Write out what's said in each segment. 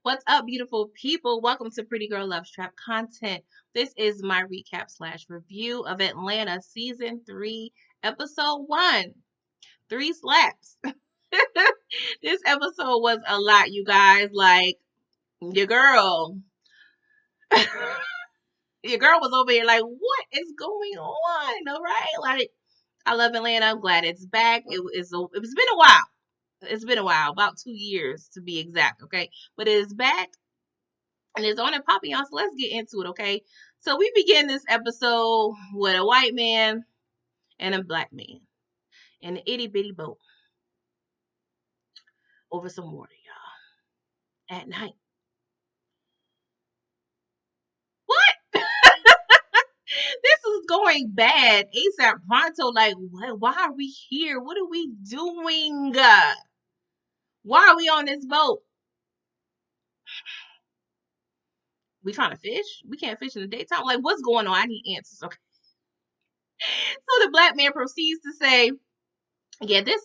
What's up, beautiful people? Welcome to Pretty Girl Loves Trap content. This is my recap slash review of Atlanta season 3, episode 1. 3 slaps. This episode was a lot, you guys. Like, your girl. Your girl was over here like, what is going on? All right. Like, I love Atlanta. I'm glad it's back. It's been a while. It's been a while, about 2 years to be exact, okay? But it is back and it's on and popping, y'all. So let's get into it, okay? So we begin this episode with a white man and a black man in an itty bitty boat over some water, y'all, at night. What? This is going bad. ASAP Pronto, like, what? Why are we here? What are we doing? Why are we on this boat? We trying to fish? We can't fish in the daytime. Like, what's going on? I need answers. Okay. So the black man proceeds to say, yeah, this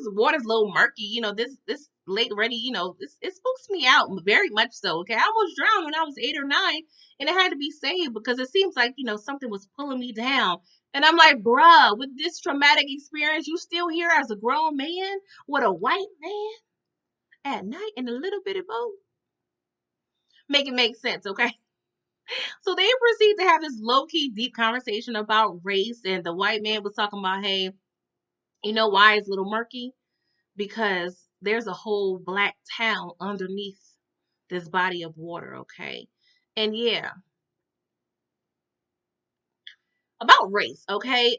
water's a little murky. This lake ready, it spooks me out very much so. Okay. I almost drowned when I was 8 or 9 and it had to be saved because it seems like, something was pulling me down. And I'm like, bruh, with this traumatic experience, you still here as a grown man with a white man at night in a little bitty boat? Make it make sense, okay? So they proceed to have this low-key deep conversation about race, and the white man was talking about, hey, you know why it's a little murky? Because there's a whole black town underneath this body of water, okay? And yeah, about race, okay?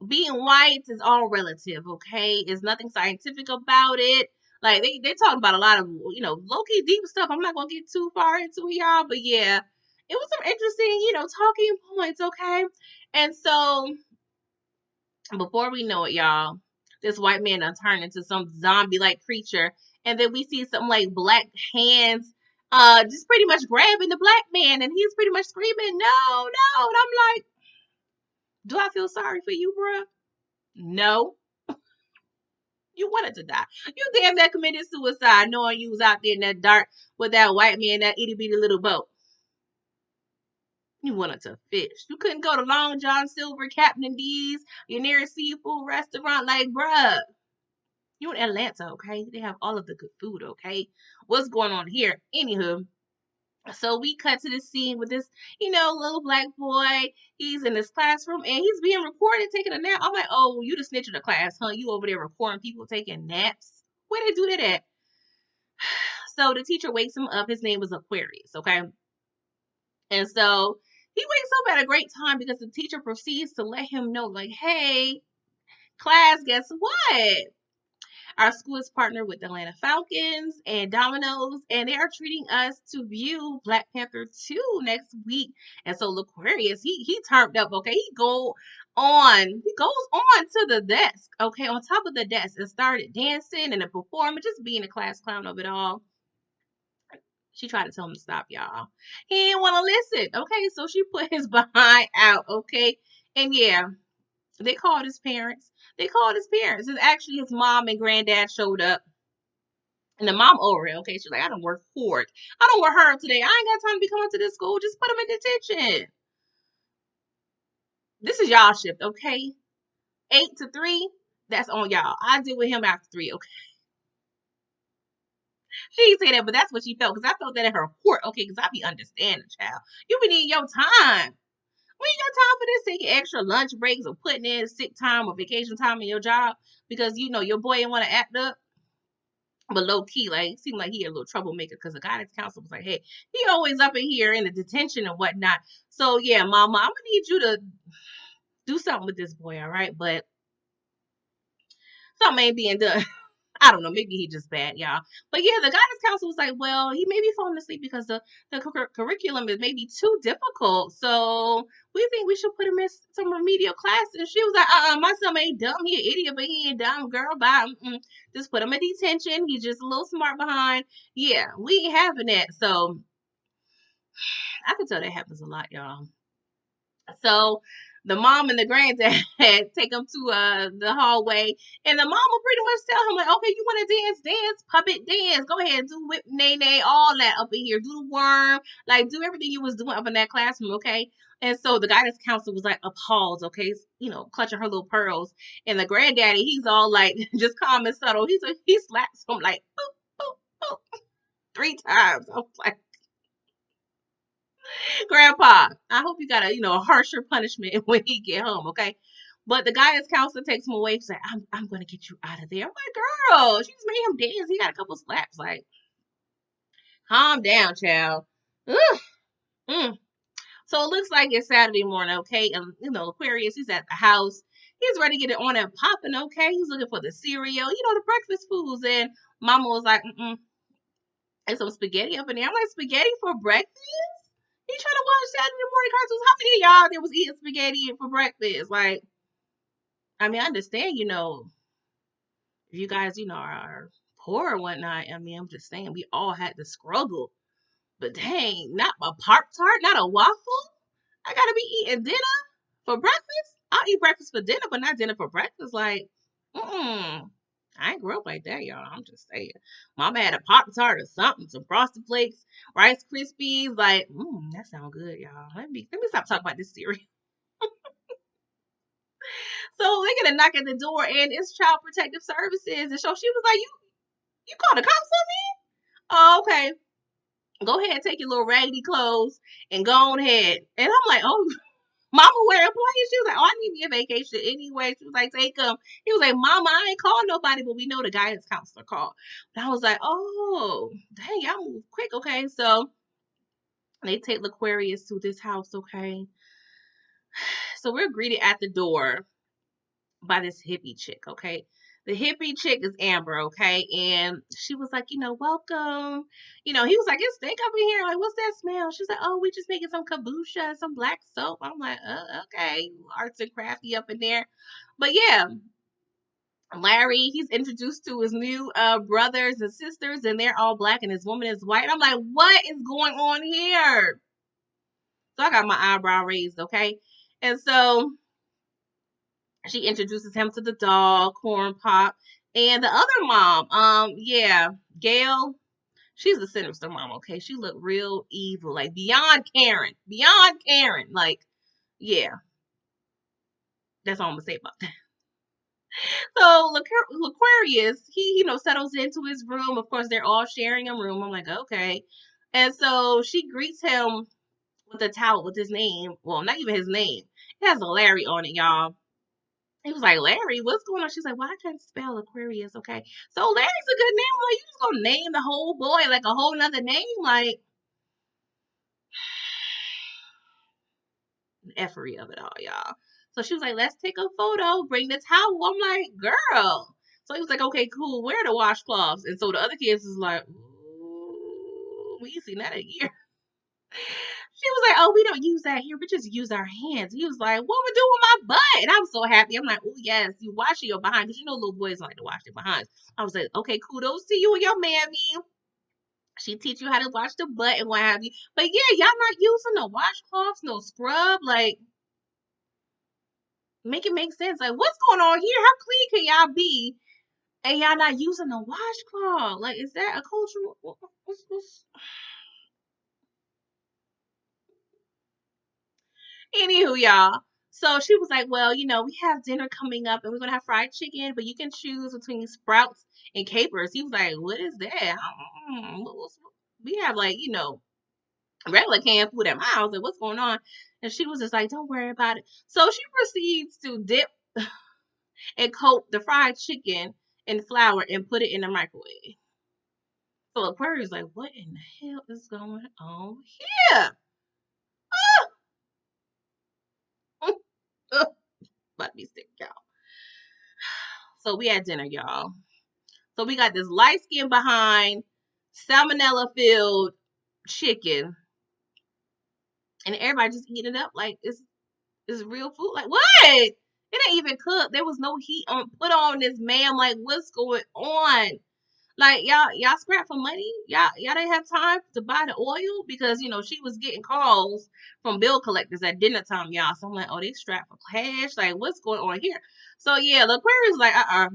Being white is all relative, okay? There's nothing scientific about it. Like they talk about a lot of low-key deep stuff. I'm not gonna get too far into it, y'all, but yeah, it was some interesting, talking points, okay? And so before we know it, y'all, this white man done turned into some zombie-like creature, and then we see some like black hands, just pretty much grabbing the black man, and he's pretty much screaming, "No, no!" And I'm like, do I feel sorry for you, bruh? No. You wanted to die. You damn that committed suicide, knowing you was out there in that dark with that white man, that itty bitty little boat. You wanted to fish. You couldn't go to Long John Silver, Captain D's, your nearest seafood restaurant, like, bruh. You in Atlanta, okay? They have all of the good food, okay? What's going on here? Anywho, so we cut to the scene with this, little black boy. He's in this classroom and he's being recorded taking a nap. I'm like, oh, you the snitch in the class, huh? You over there recording people taking naps? Where they do that at? So the teacher wakes him up. His name is Aquarius, okay? And so he wakes up at a great time because the teacher proceeds to let him know, like, hey, class, guess what? Our school is partnered with the Atlanta Falcons and Domino's, and they are treating us to view Black Panther 2 next week. And so Aquarius, he turned up, okay? He goes on to the desk, okay, on top of the desk, and started dancing and performing, just being a class clown of it all. She tried to tell him to stop, y'all. He didn't want to listen, okay? So she put his behind out, okay? And yeah, they called his parents. It's actually his mom and granddad showed up. And the mom over it, okay? She's like, I don't work hard. I don't work hard today. I ain't got time to be coming to this school. Just put him in detention. This is y'all shift, okay? 8 to 3, that's on y'all. I deal with him after 3, okay? She didn't say that, but that's what she felt. Because I felt that in her report, okay? Because I be understanding, child. You be needing your time. We ain't got time for this taking extra lunch breaks or putting in sick time or vacation time in your job because your boy didn't want to act up. But low key, like, it seemed like he had a little troublemaker because the guidance counselor was like, hey, he always up in here in the detention and whatnot. So yeah, mama, I'm gonna need you to do something with this boy, all right? But something ain't being done. I don't know. Maybe he just bad, y'all. But yeah, the guidance counselor was like, well, he may be falling asleep because the curriculum is maybe too difficult. So we think we should put him in some remedial class. And she was like, my son ain't dumb. He an idiot, but he ain't dumb, girl. Bye. Just put him in detention. He's just a little smart behind. Yeah, we ain't having that. So I can tell that happens a lot, y'all. So the mom and the granddad take him to the hallway, and the mom will pretty much tell him like, okay, you want to dance, puppet dance, go ahead, do whip nay nay, all that up in here, do the worm, like do everything you was doing up in that classroom, okay. And so the guidance counselor was like appalled, okay, clutching her little pearls, and the granddaddy, he's all like just calm and subtle. He slaps him like boop boop boop 3 times. I was like, Grandpa, I hope you got a harsher punishment when he get home, okay? But the guidance counselor takes him away. She's like, I'm gonna get you out of there. I'm like, girl, she just made him dance. He got a couple slaps. Like, calm down, child. Ugh. Mm. So it looks like it's Saturday morning, okay? And Aquarius, he's at the house. He's ready to get it on and popping, okay? He's looking for the cereal, the breakfast foods. And Mama was like, and some spaghetti up in there. I'm like, spaghetti for breakfast? He trying to watch Saturday morning cartoons. How many of y'all that was eating spaghetti for breakfast? Like, I mean, I understand, if you guys, are poor or whatnot. I mean, I'm just saying we all had to struggle. But dang, not a Pop Tart, not a waffle. I gotta be eating dinner for breakfast. I'll eat breakfast for dinner, but not dinner for breakfast. Like, I ain't grew up like that, y'all. I'm just saying. Mama had a Pop Tart or something, some Frosted Flakes, Rice Krispies. Like, that sounds good, y'all. Let me stop talking about this cereal. So they get a knock at the door, and it's Child Protective Services. And so she was like, "You called the cops on me? Oh, okay. Go ahead, take your little raggedy clothes and go on ahead." And I'm like, "Oh, Mama, where employees?" She was like, "Oh, I need me a vacation anyway." She was like, "Take them." He was like, "Mama, I ain't called nobody, but we know the guidance counselor called." And I was like, "Oh, dang, y'all move quick, okay?" So they take L'Aquarius to this house, okay? So we're greeted at the door by this hippie chick, okay? The hippie chick is Amber, okay? And she was like, welcome. He was like, it's stink up in here. Like, what's that smell? She's like, oh, we just making some kombucha, some black soap. I'm like, okay, arts and crafty up in there. But yeah, Larry, he's introduced to his new brothers and sisters, and they're all black, and his woman is white. I'm like, what is going on here? So I got my eyebrow raised, okay? And so she introduces him to the dog, Corn Pop, and the other mom. Yeah, Gail. She's a sinister mom. Okay, she looked real evil, like beyond Karen. Like, yeah, that's all I'm gonna say about that. So L'Aquarius, he settles into his room. Of course, they're all sharing a room. I'm like, okay, and so she greets him with a towel with his name. Well, not even his name. It has a Larry on it, y'all. He was like, Larry, what's going on? She's like, well, I can't spell Aquarius, okay? So Larry's a good name. Like, you just gonna name the whole boy like a whole nother name? Like, effery of it all, y'all. So she was like, let's take a photo, bring the towel. I'm like, girl. So he was like, okay, cool, where are the washcloths? And so the other kids is like, ooh, we ain't seen that in a year. She was like, oh, we don't use that here. We just use our hands. He was like, what we do with my butt? And I'm so happy. I'm like, oh, yes, you washing your behind. Because little boys like to wash their behinds. I was like, okay, kudos to you and your mammy. She teach you how to wash the butt and what have you. But yeah, y'all not using no washcloths, no scrub. Like, make it make sense. Like, what's going on here? How clean can y'all be? And y'all not using a washcloth? Like, is that a cultural? What's... Anywho, y'all. So she was like, well, we have dinner coming up and we're going to have fried chicken, but you can choose between sprouts and capers. He was like, what is that? We have like, regular canned food at my house. Like, what's going on? And she was just like, don't worry about it. So she proceeds to dip and coat the fried chicken in flour and put it in the microwave. So Aquarius like, what in the hell is going on here? About to be sick, y'all. So we had dinner, y'all. So we got this light skin behind salmonella filled chicken, and everybody just eating it up like it's real food. Like what? It ain't even cooked. There was no heat on put on this, ma'am. Like what's going on? Like y'all scrap for money. Y'all didn't have time to buy the oil because she was getting calls from bill collectors at dinner time, y'all. So I'm like, oh, they strapped for cash. Like what's going on here? So yeah, the Aquarius like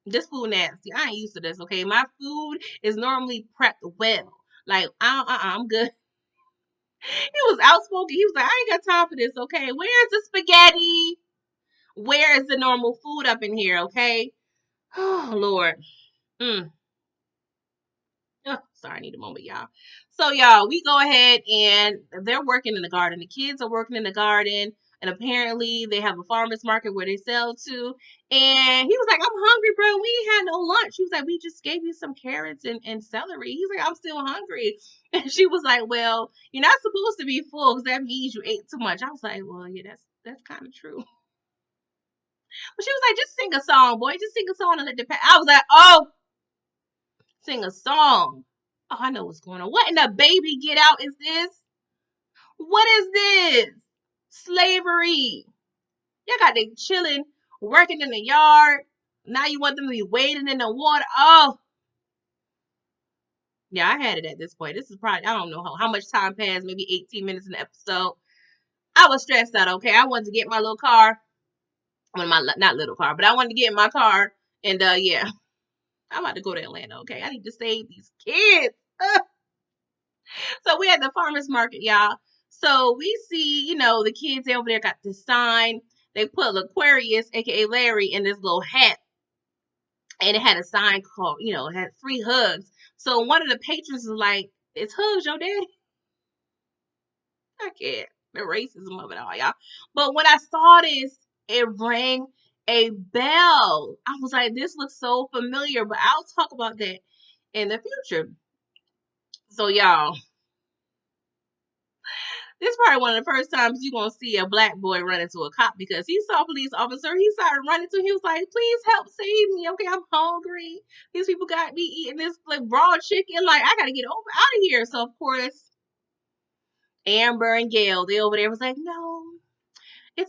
this food nasty. I ain't used to this. Okay, my food is normally prepped well. Like I'm good. He was outspoken. He was like, I ain't got time for this. Okay, where's the spaghetti? Where is the normal food up in here? Okay. Oh Lord. Mm. Oh, sorry, I need a moment, y'all. So, y'all, we go ahead and they're working in the garden. The kids are working in the garden, and apparently they have a farmer's market where they sell to. And he was like, I'm hungry, bro. We ain't had no lunch. He was like, we just gave you some carrots and celery. He's like, I'm still hungry. And she was like, well, you're not supposed to be full because that means you ate too much. I was like, well, yeah, that's kind of true. But she was like, just sing a song, boy. Just sing a song and let the I was like, oh, sing a song. Oh, I know what's going on. What in the baby get out is this? What is this? Slavery. You got them chilling, working in the yard. Now you want them to be wading in the water. Oh, yeah, I had it at this point. This is probably, I don't know how much time passed, maybe 18 minutes in the episode. I was stressed out, okay? I wanted to get my little car. Well, not little car, but I wanted to get in my car. And yeah, I'm about to go to Atlanta, okay? I need to save these kids. So we had the farmer's market, y'all. So we see, the kids over there got this sign. They put Aquarius, aka Larry, in this little hat. And it had a sign called, it had free hugs. So one of the patrons was like, it's hugs, your daddy. I can't. The racism of it all, y'all. But when I saw this, it rang a bell. I was like, this looks so familiar, but I'll talk about that in the future. So y'all, this is probably one of the first times you're going to see a black boy run into a cop because he saw a police officer. He started running to him. He was like, please help save me. Okay, I'm hungry. These people got me eating this like raw chicken. Like, I got to get out of here. So, of course, Amber and Gail, they over there was like, no,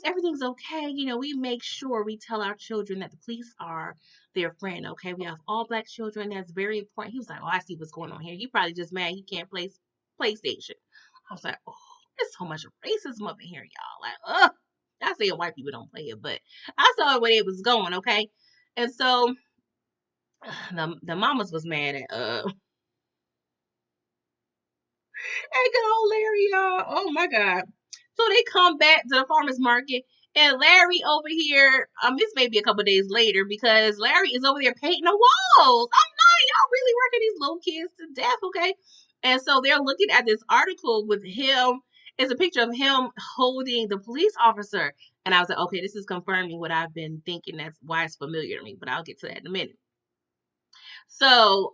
everything's okay. We make sure we tell our children that the police are their friend. Okay, we have all black children. That's very important. He was like, oh, I see what's going on here. He probably just mad he can't play PlayStation. I was like, oh, there's so much racism up in here, y'all. Like, ugh. I say white people don't play it, but I saw where it was going, okay? And so the mamas was mad at hey, good old Larry, y'all. Oh my God. So they come back to the farmer's market, and Larry over here, this may be a couple days later because Larry is over there painting the walls. I'm not, y'all really working these little kids to death, okay? And so they're looking at this article with him. It's a picture of him holding the police officer. And I was like, okay, this is confirming what I've been thinking. That's why it's familiar to me, but I'll get to that in a minute. So,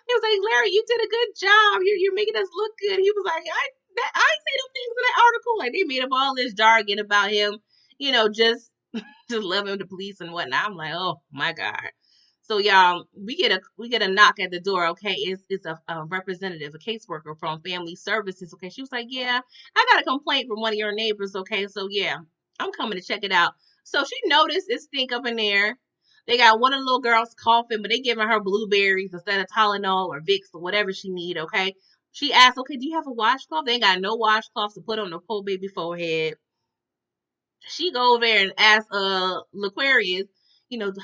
he was like, Larry, you did a good job. You're making us look good. He was like, I ain't say them things in that article. Like they made up all this jargon about him, just loving the police and whatnot. I'm like, oh my God. So y'all, we get a knock at the door. Okay, it's a representative, a caseworker from Family Services. Okay, she was like, yeah, I got a complaint from one of your neighbors. Okay, so yeah, I'm coming to check it out. So she noticed it stink up in there. They got one of the little girls coughing, but they giving her blueberries instead of Tylenol or Vicks or whatever she need. Okay, she asked, okay, do you have a washcloth? They ain't got no washcloths to put on the poor baby forehead. She go over there and ask L'Aquarius,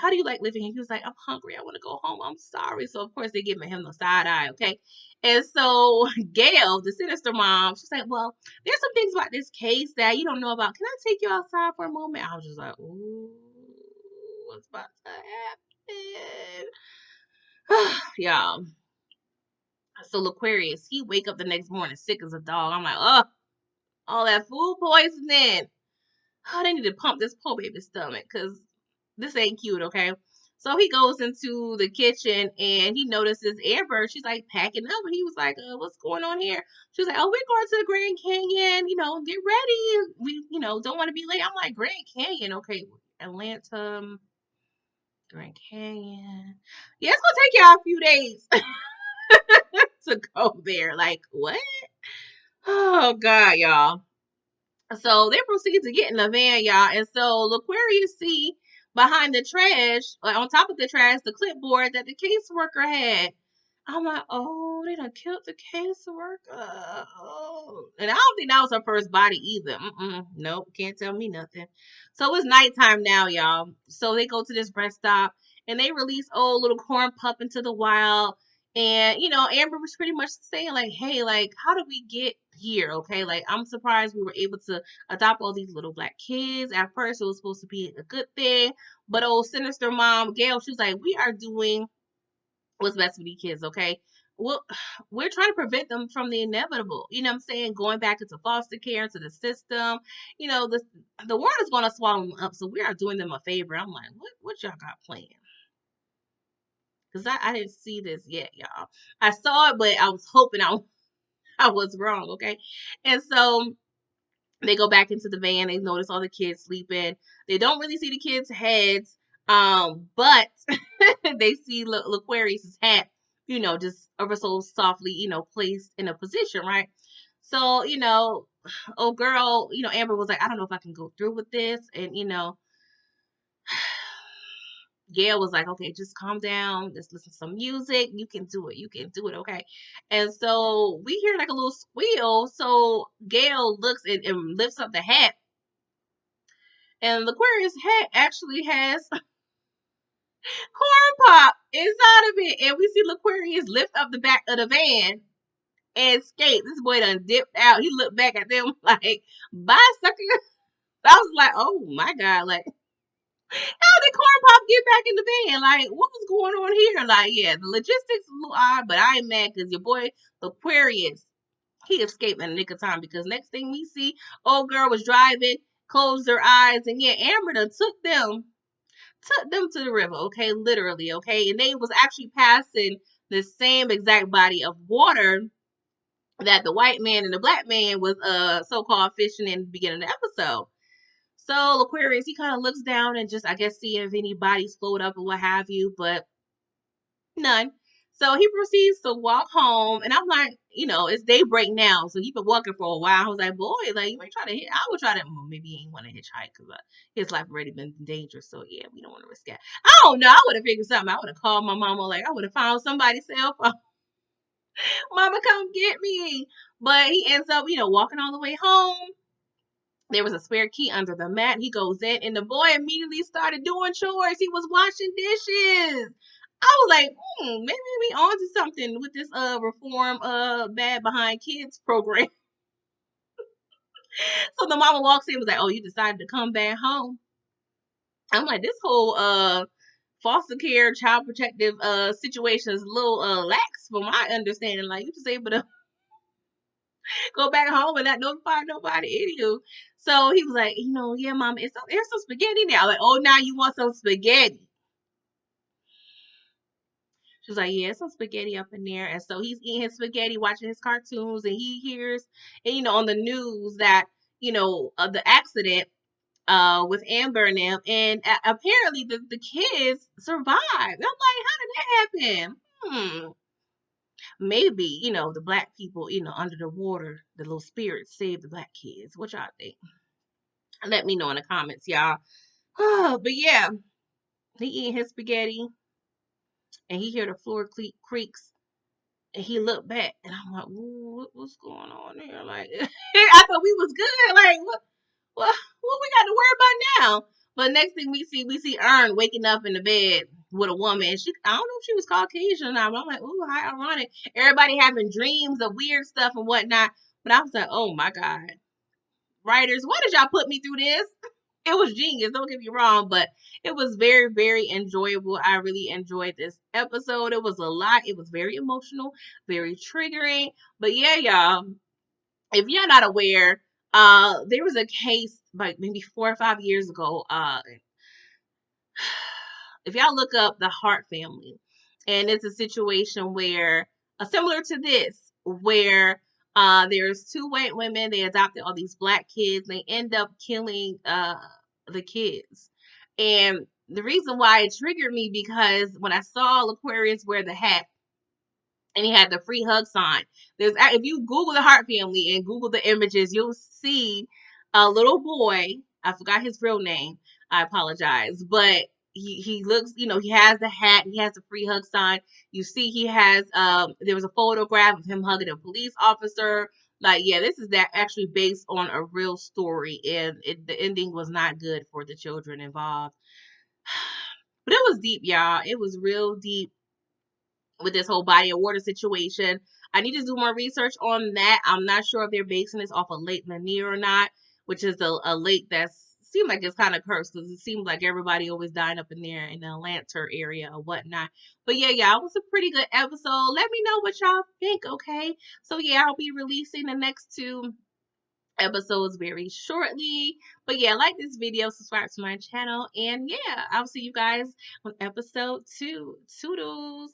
how do you like living here? He was like, I'm hungry. I want to go home. I'm sorry. So of course they're giving him the side eye, okay? And so Gail, the sinister mom, she's like, well, there's some things about this case that you don't know about. Can I take you outside for a moment? I was just like, ooh, what's about to happen? Y'all. So L'Aquarius, he wake up the next morning sick as a dog. I'm like, oh, all that food poisoning. Oh, they need to pump this poor baby's stomach because this ain't cute, okay? So he goes into the kitchen and he notices Amber. She's like packing up, and he was like, "What's going on here?" She's like, "Oh, we're going to the Grand Canyon. Get ready. We, don't want to be late." I'm like, "Grand Canyon, okay? Atlanta, Grand Canyon. Yeah, it's gonna take y'all a few days to go there. Like what? Oh God, y'all. So they proceed to get in the van, y'all. And so Laquarius see behind the trash, like on top of the trash, the clipboard that the caseworker had. I'm like, oh, they done killed the caseworker. Oh. And I don't think that was her first body either. Nope, can't tell me nothing. So it's nighttime now, y'all. So they go to this rest stop and they release old little corn pup into the wild. And Amber was pretty much saying like, hey, like, how did we get here? Okay, like I'm surprised we were able to adopt all these little black kids. At first, it was supposed to be a good thing, but old sinister mom Gail, she was like, we are doing what's best for these kids. Okay, well, we're trying to prevent them from the inevitable. You know what I'm saying? Going back into foster care, into the system. The world is going to swallow them up, so we are doing them a favor. I'm like, what y'all got planned? Because I didn't see this yet, y'all. I saw it, but I was hoping I was wrong, okay? And so they go back into the van. They notice all the kids sleeping. They don't really see the kids' heads, but they see Laquarius's hat, just ever so softly, placed in a position, right? So, oh girl, Amber was like, I don't know if I can go through with this, and Gail was like, okay, just calm down. Just listen to some music. You can do it. You can do it. Okay. And so we hear like a little squeal. So Gail looks and lifts up the hat. And Laquarius' hat actually has corn pop inside of it. And we see Laquarius lift up the back of the van and escape. This boy done dipped out. He looked back at them like, bye, sucker. I was like, oh my God. Like, how did Corn Pop get back in the van? Like, what was going on here? Like, yeah, the logistics a little odd, but I ain't mad because your boy Aquarius, he escaped in the nick of time because next thing we see, old girl was driving, closed her eyes, and yeah, Amber done took them to the river, okay, literally, okay, and they was actually passing the same exact body of water that the white man and the black man was so-called fishing in the beginning of the episode. So Aquarius, he kind of looks down and just, I guess, see if any bodies float up or what have you, but none. So he proceeds to walk home, and I'm like, it's daybreak now, so he been walking for a while. I was like, boy, like you ain't try to hit. I would try to. Well, maybe he ain't want to hitchhike because his life already been dangerous. So yeah, we don't want to risk it. I don't know. I would have figured something. I would have called my mama. Like I would have found somebody's cell phone. Mama, come get me. But he ends up, walking all the way home. There was a spare key under the mat. He goes in, and the boy immediately started doing chores. He was washing dishes. I was like, maybe we on to something with this reform bad behind kids program. So the mama walks in and was like, oh, you decided to come back home. I'm like, this whole foster care, child protective situation is a little lax from my understanding. Like you just able to go back home and not notify nobody. Anywho. So he was like, yeah, mom, there's some spaghetti now. Like, oh, now you want some spaghetti. She was like, yeah, some spaghetti up in there. And so he's eating his spaghetti, watching his cartoons, and he hears, and on the news that, of the accident with Amber and them. And apparently the kids survived. I'm like, how did that happen? Maybe, the black people, under the water, the little spirits saved the black kids. What y'all think? Let me know in the comments, y'all. But yeah, he eating his spaghetti and he hear the floor creaks and he looked back and I'm like, what's going on here? Like, I thought we was good. Like, what we got to worry about now? But next thing we see Ern waking up in the bed with a woman. And I don't know if she was Caucasian or not, but I'm like, ooh, how ironic. Everybody having dreams of weird stuff and whatnot. But I was like, oh my God. Writers, why did y'all put me through this? It was genius, don't get me wrong, but it was very, very enjoyable. I really enjoyed this episode. It was a lot. It was very emotional, very triggering. But yeah, y'all, if you're not aware, there was a case like maybe 4 or 5 years ago. If y'all look up the Hart family, and it's a situation where similar to this, where there's two white women, they adopted all these black kids, they end up killing the kids. And the reason why it triggered me, because when I saw Aquarius wear the hat and he had the free hug sign, if you Google the Hart family and Google the images, you'll see a little boy. I forgot his real name. I apologize, but he looks, he has the hat, he has the free hug sign. You see, he has there was a photograph of him hugging a police officer. Like, yeah, this is that actually based on a real story, and the ending was not good for the children involved. But it was deep, y'all. It was real deep with this whole body of water situation. I need to do more research on that. I'm not sure if they're basing this off of Lake Lanier or not, which is a lake that's seems like it's kind of cursed, because it seems like everybody always dying up in there in the Atlanta area or whatnot. But yeah, it was a pretty good episode. Let me know what y'all think, okay? So yeah, I'll be releasing the next 2 episodes very shortly. But yeah, like this video, subscribe to my channel, and yeah, I'll see you guys on episode 2. Toodles.